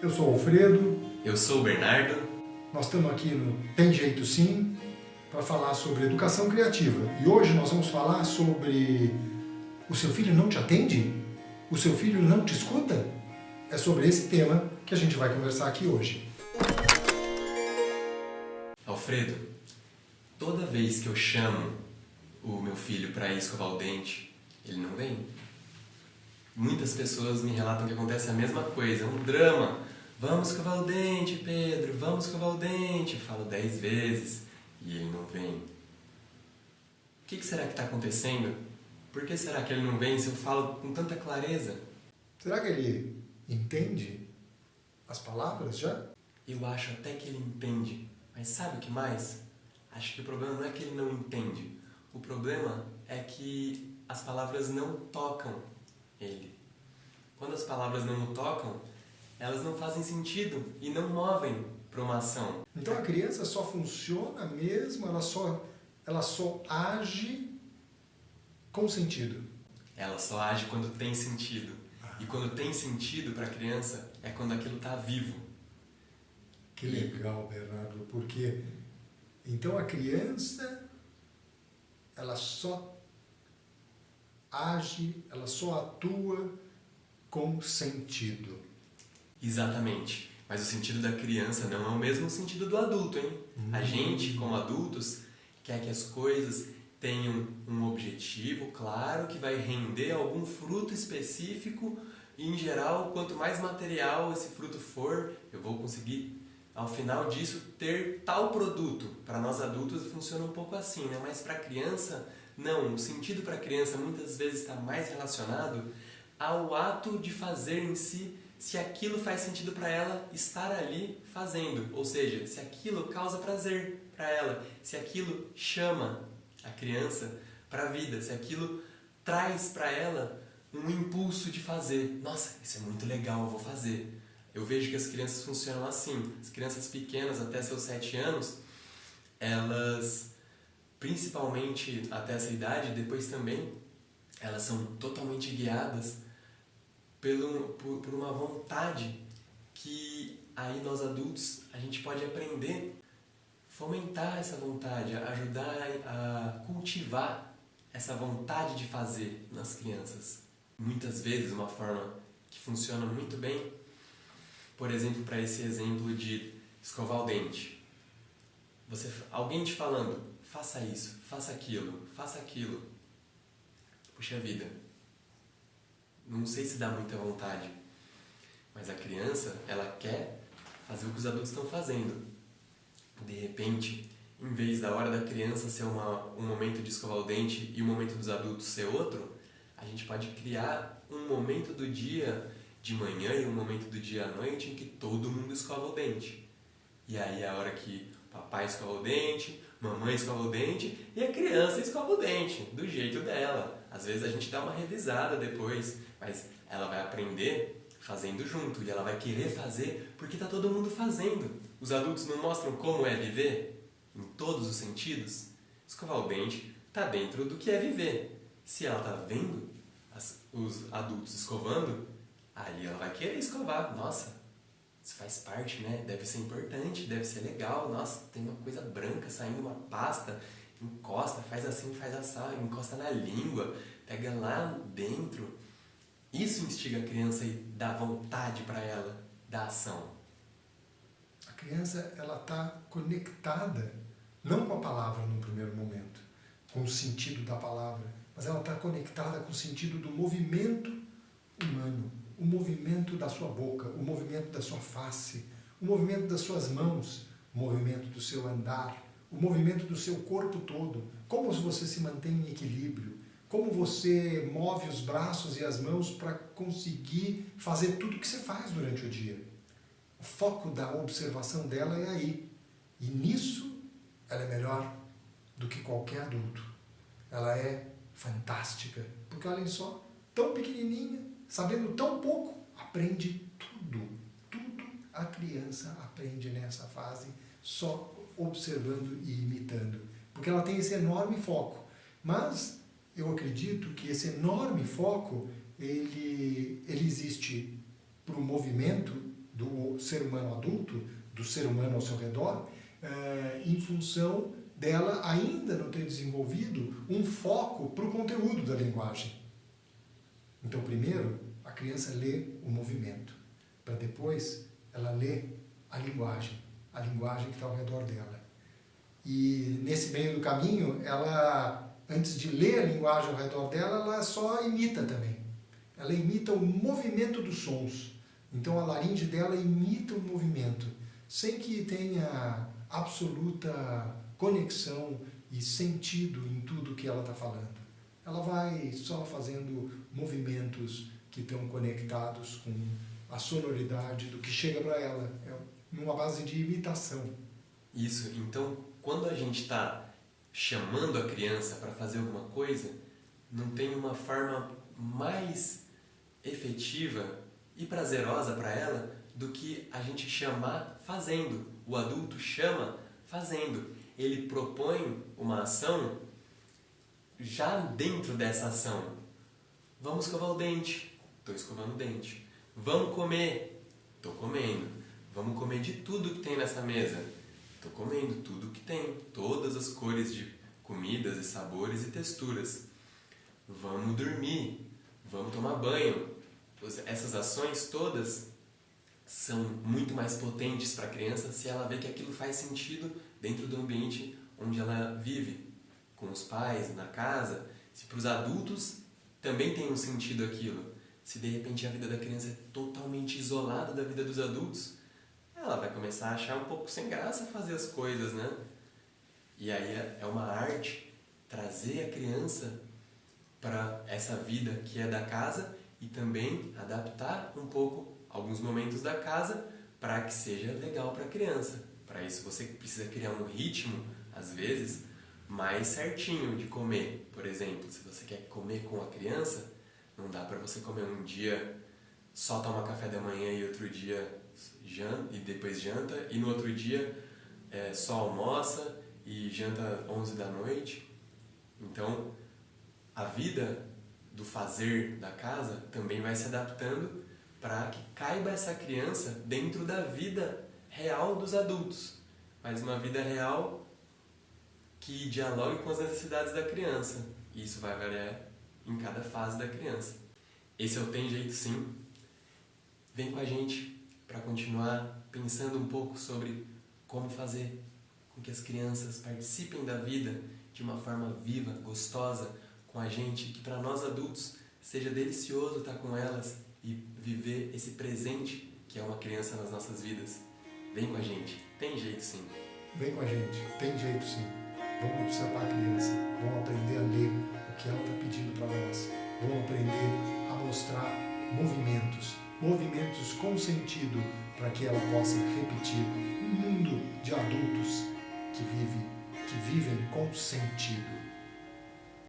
Eu sou o Alfredo. Eu sou o Bernardo. Nós estamos aqui no Tem Jeito Sim para falar sobre educação criativa. E hoje nós vamos falar sobre o seu filho não te atende? O seu filho não te escuta? É sobre esse tema que a gente vai conversar aqui hoje. Alfredo, toda vez que eu chamo o meu filho para ir escovar o dente, ele não vem. Muitas pessoas me relatam que acontece a mesma coisa, é um drama. Vamos escovar o dente, Pedro, vamos escovar o dente. Eu falo 10 vezes e ele não vem. O que será que está acontecendo? Por que será que ele não vem se eu falo com tanta clareza? Será que ele entende as palavras já? Eu acho até que ele entende, mas sabe o que mais? Acho que o problema não é que ele não entende. O problema é que as palavras não tocam ele. Quando as palavras não o tocam, elas não fazem sentido e não movem para uma ação. Então a criança só funciona mesmo, ela só age com sentido. Ela só age quando tem sentido. E quando tem sentido para a criança é quando aquilo está vivo. Que legal, Bernardo, porque então a criança ela só age, ela só atua com sentido. Exatamente. Mas o sentido da criança não é o mesmo sentido do adulto, hein? A gente, como adultos, quer que as coisas tenham um objetivo claro, que vai render algum fruto específico e, em geral, quanto mais material esse fruto for, eu vou conseguir, ao final disso, ter tal produto. Para nós adultos funciona um pouco assim, né? Mas para a criança, não. O sentido para a criança muitas vezes está mais relacionado ao ato de fazer em si, se aquilo faz sentido para ela estar ali fazendo. Ou seja, se aquilo causa prazer para ela, se aquilo chama a criança para a vida, se aquilo traz para ela um impulso de fazer. Nossa, isso é muito legal, eu vou fazer. Eu vejo que as crianças funcionam assim. As crianças pequenas, até seus 7 anos, elas, principalmente até essa idade, depois também, elas são totalmente guiadas por uma vontade que aí nós adultos, a gente pode aprender, fomentar essa vontade, ajudar a cultivar essa vontade de fazer nas crianças. Muitas vezes uma forma que funciona muito bem, por exemplo, para esse exemplo de escovar o dente. Alguém te falando, faça isso, faça aquilo. Puxa vida, não sei se dá muita vontade, mas a criança, ela quer fazer o que os adultos estão fazendo. De repente, em vez da hora da criança ser um momento de escovar o dente e o momento dos adultos ser outro, a gente pode criar um momento do dia de manhã e um momento do dia à noite em que todo mundo escova o dente. E aí é a hora que papai escova o dente, mamãe escova o dente e a criança escova o dente, do jeito dela. Às vezes a gente dá uma revisada depois, mas ela vai aprender fazendo junto e ela vai querer fazer porque está todo mundo fazendo. Os adultos não mostram como é viver em todos os sentidos? Escovar o dente está dentro do que é viver. Se ela está vendo os adultos escovando, aí ela vai querer escovar. Nossa, isso faz parte, né? Deve ser importante, deve ser legal. Nossa, tem uma coisa branca saindo, uma pasta, encosta, faz assim, faz assado, encosta na língua, pega lá dentro. Isso instiga a criança e dá vontade para ela da ação. A criança, ela está conectada, não com a palavra no primeiro momento, com o sentido da palavra, mas ela está conectada com o sentido do movimento humano, o movimento da sua boca, o movimento da sua face, o movimento das suas mãos, o movimento do seu andar, o movimento do seu corpo todo, como você se mantém em equilíbrio, como você move os braços e as mãos para conseguir fazer tudo o que você faz durante o dia. O foco da observação dela é aí. E nisso ela é melhor do que qualquer adulto. Ela é fantástica, porque olhem só, tão pequenininha, sabendo tão pouco, aprende tudo. Tudo a criança aprende nessa fase, só observando e imitando. Porque ela tem esse enorme foco. Mas eu acredito que esse enorme foco, ele existe para o movimento do ser humano adulto, do ser humano ao seu redor, em função dela ainda não ter desenvolvido um foco para o conteúdo da linguagem. Então, primeiro, a criança lê o movimento, para depois ela lê a linguagem que está ao redor dela. E nesse meio do caminho, ela, antes de ler a linguagem ao redor dela, ela só imita também. Ela imita o movimento dos sons. Então a laringe dela imita o movimento, sem que tenha absoluta conexão e sentido em tudo que ela está falando. Ela vai só fazendo movimentos que estão conectados com a sonoridade do que chega para ela. É numa base de imitação. Isso. Então, quando a gente está chamando a criança para fazer alguma coisa, não tem uma forma mais efetiva e prazerosa para ela do que a gente chamar fazendo. O adulto chama fazendo. Ele propõe uma ação já dentro dessa ação. Vamos escovar o dente. Estou escovando o dente. Vamos comer. Estou comendo. Vamos comer de tudo que tem nessa mesa. Estou comendo tudo que tem. Todas as cores de comidas e sabores e texturas. Vamos dormir. Vamos tomar banho. Essas ações todas são muito mais potentes para a criança se ela vê que aquilo faz sentido dentro do ambiente onde ela vive, com os pais, na casa. Se para os adultos também tem um sentido aquilo. Se de repente a vida da criança é totalmente isolada da vida dos adultos, ela vai começar a achar um pouco sem graça fazer as coisas, né? E aí é uma arte trazer a criança para essa vida que é da casa e também adaptar um pouco alguns momentos da casa para que seja legal para a criança. Para isso você precisa criar um ritmo, às vezes, mais certinho de comer. Por exemplo, se você quer comer com a criança, não dá para você comer um dia só tomar café da manhã e outro dia janta, e depois janta, e no outro dia só almoça e janta 11 da noite. Então, a vida do fazer da casa também vai se adaptando para que caiba essa criança dentro da vida real dos adultos, mas uma vida real que dialogue com as necessidades da criança. E isso vai variar em cada fase da criança. Esse é o Tem Jeito Sim. Vem com a gente para continuar pensando um pouco sobre como fazer com que as crianças participem da vida de uma forma viva, gostosa, com a gente, que para nós adultos seja delicioso estar com elas e viver esse presente que é uma criança nas nossas vidas. Vem com a gente, tem jeito sim. Vem com a gente, tem jeito sim. Vamos observar a criança, vamos aprender a ler o que ela está pedindo para nós. Vamos aprender a mostrar movimentos com sentido para que ela possa repetir um mundo de adultos que vivem com sentido.